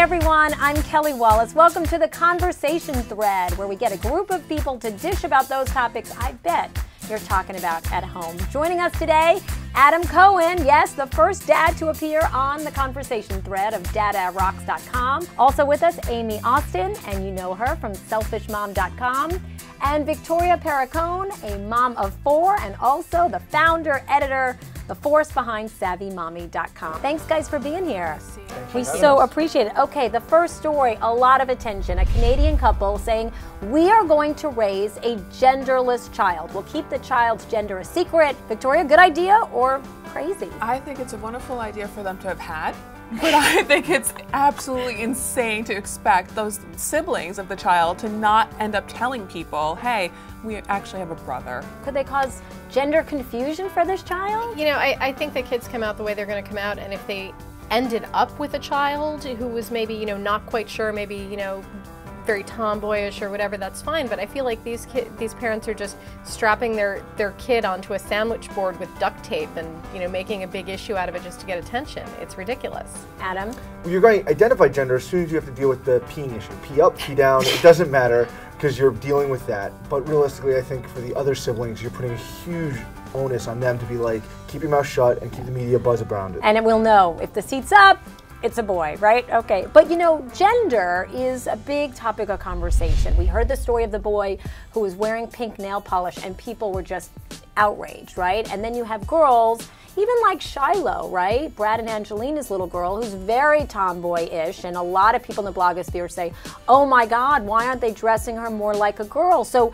everyone, I'm Kelly Wallace. Welcome to the Conversation Thread, where we get a group of people to dish about those topics I bet you're talking about at home. Joining us today, Adam Cohen, yes, the first dad to appear on the Conversation Thread of DadaRocks.com. Also with us, Amy Austin, and you know her from SelfishMom.com. And Victoria Perricone, a mom of 4, and also the founder, editor, the force behind SavvyMommy.com. Thanks, guys, for being here. We so appreciate it. Okay, the first story, a lot of attention. A Canadian couple saying, we are going to raise a genderless child. We'll keep the child's gender a secret. Victoria, good idea or crazy? I think it's a wonderful idea for them to have had. But I think it's absolutely insane to expect those siblings of the child to not end up telling people, hey, we actually have a brother. Could they cause gender confusion for this child? You know, I think that kids come out the way they're going to come out, and if they ended up with a child who was maybe, you know, not quite sure, maybe, you know, very tomboyish or whatever, that's fine. But I feel like these parents are just strapping their kid onto a sandwich board with duct tape and, you know, making a big issue out of it just to get attention. It's ridiculous. Adam? Well, you're going to identify gender as soon as you have to deal with the peeing issue. Pee up, pee down, it doesn't matter because you're dealing with that. But realistically, I think for the other siblings, you're putting a huge onus on them to be like, keep your mouth shut and keep the media buzz around it. And it will know if the seat's up, it's a boy, right? Okay. But you know, gender is a big topic of conversation. We heard the story of the boy who was wearing pink nail polish and people were just outraged, right? And then you have girls, even like Shiloh, right? Brad and Angelina's little girl, who's very tomboy-ish, and a lot of people in the blogosphere say, oh my God, why aren't they dressing her more like a girl? So,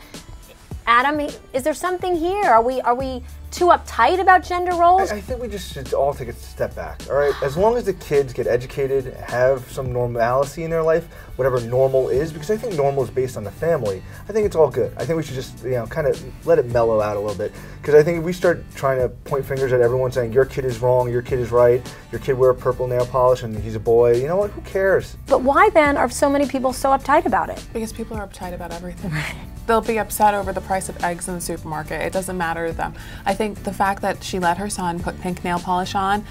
Adam, is there something here? Are we too uptight about gender roles? I think we just should all take a step back, all right? As long as the kids get educated, have some normalcy in their life, whatever normal is, because I think normal is based on the family, I think it's all good. I think we should just, you know, kind of let it mellow out a little bit. Because I think if we start trying to point fingers at everyone saying, your kid is wrong, your kid is right, your kid wear purple nail polish and he's a boy, you know what, who cares? But why then are so many people so uptight about it? Because people are uptight about everything. They'll be upset over the price of eggs in the supermarket. It doesn't matter to them. I think the fact that she let her son put pink nail polish on,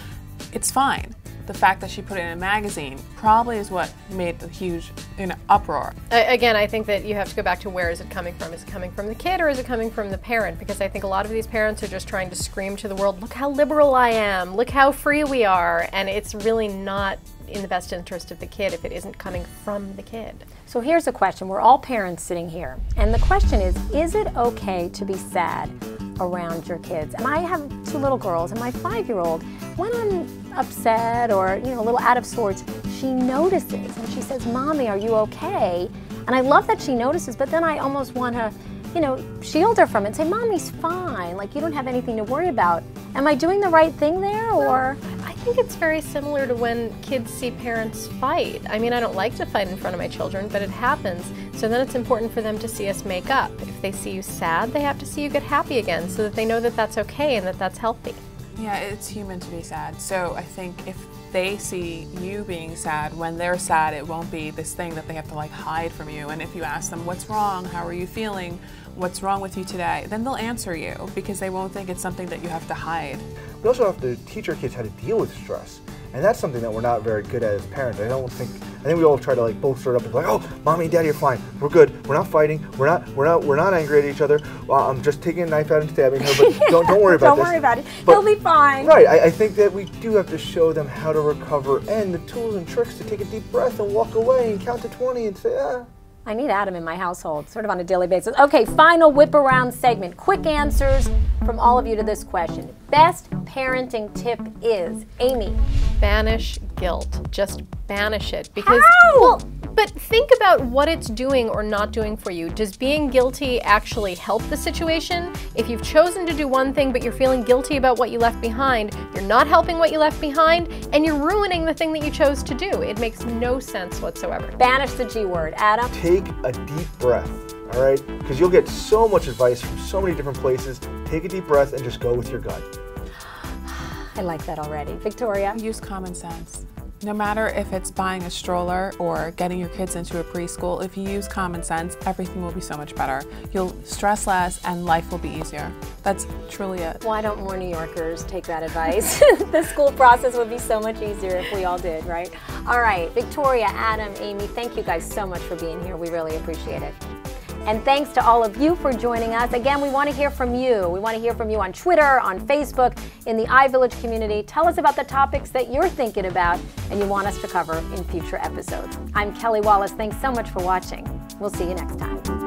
it's fine. The fact that she put it in a magazine probably is what made the huge, you know, uproar. Again, I think that you have to go back to where is it coming from? Is it coming from the kid or is it coming from the parent? Because I think a lot of these parents are just trying to scream to the world, look how liberal I am, look how free we are, and it's really not in the best interest of the kid if it isn't coming from the kid. So here's a question. We're all parents sitting here, and the question is it okay to be sad around your kids? And I have 2 little girls, and my 5-year-old, when I'm upset or, you know, a little out of sorts, she notices and she says, Mommy, are you okay? And I love that she notices, but then I almost want to, you know, shield her from it and say, Mommy's fine, like you don't have anything to worry about. Am I doing the right thing there, or? I think it's very similar to when kids see parents fight. I mean, I don't like to fight in front of my children, but it happens. So then it's important for them to see us make up. If they see you sad, they have to see you get happy again so that they know that that's okay and that that's healthy. Yeah, it's human to be sad. So I think if they see you being sad, when they're sad, it won't be this thing that they have to like hide from you. And if you ask them, what's wrong? How are you feeling? What's wrong with you today? Then they'll answer you because they won't think it's something that you have to hide. We also have to teach our kids how to deal with stress. And that's something that we're not very good at as parents. I think we all try to like bolster it up and be like, oh, Mommy and Daddy are fine. We're good. We're not fighting. We're not angry at each other. Well, I'm just taking a knife out and stabbing her, but don't worry about this. Don't worry about it. But, He'll be fine. Right. I think that we do have to show them how to recover and the tools and tricks to take a deep breath and walk away and count to 20 and say, ah. I need Adam in my household, sort of on a daily basis. Okay, final whip around segment. Quick answers from all of you to this question. Best parenting tip is, Amy. Banish guilt. Just banish it. Because, How? Well, but think about what it's doing or not doing for you. Does being guilty actually help the situation? If you've chosen to do one thing but you're feeling guilty about what you left behind, you're not helping what you left behind, and you're ruining the thing that you chose to do. It makes no sense whatsoever. Banish the G word. Adam? Take a deep breath, all right? Because you'll get so much advice from so many different places. Take a deep breath and just go with your gut. I like that already. Victoria? Use common sense. No matter if it's buying a stroller or getting your kids into a preschool, if you use common sense, everything will be so much better. You'll stress less and life will be easier. That's truly it. Why don't more New Yorkers take that advice? The school process would be so much easier if we all did, right? All right, Victoria, Adam, Amy, thank you guys so much for being here. We really appreciate it. And thanks to all of you for joining us. Again, we want to hear from you. We want to hear from you on Twitter, on Facebook, in the iVillage community. Tell us about the topics that you're thinking about and you want us to cover in future episodes. I'm Kelly Wallace. Thanks so much for watching. We'll see you next time.